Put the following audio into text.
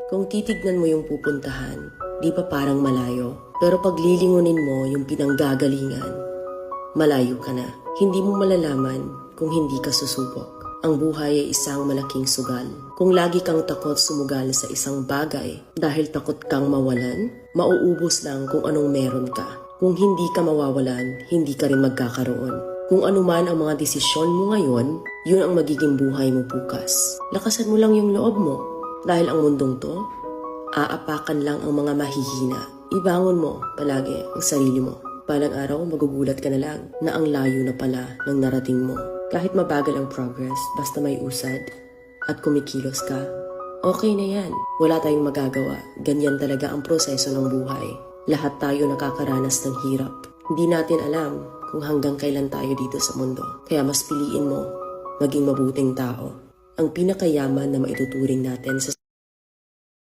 Kung titignan mo yung pupuntahan, di pa parang malayo. Pero pag lilingunin mo yung pinanggagalingan, malayo ka na. Hindi mo malalaman kung hindi ka susubok. Ang buhay ay isang malaking sugal. Kung lagi kang takot sumugal sa isang bagay dahil takot kang mawalan, mauubos lang kung anong meron ka. Kung hindi ka mawawalan, hindi ka rin magkakaroon. Kung ano man ang mga desisyon mo ngayon, yun ang magiging buhay mo bukas. Lakasan mo lang yung loob mo. Dahil ang mundong to, aapakan lang ang mga mahihina. Ibangon mo palagi ang sarili mo. Balang araw, magugulat ka na lang na ang layo na pala ng narating mo. Kahit mabagal ang progress, basta may usad at kumikilos ka, okay na yan. Wala tayong magagawa. Ganyan talaga ang proseso ng buhay. Lahat tayo nakakaranas ng hirap. Hindi natin alam kung hanggang kailan tayo dito sa mundo. Kaya mas piliin mo maging mabuting tao. Ang pinakayaman na maituturing natin sa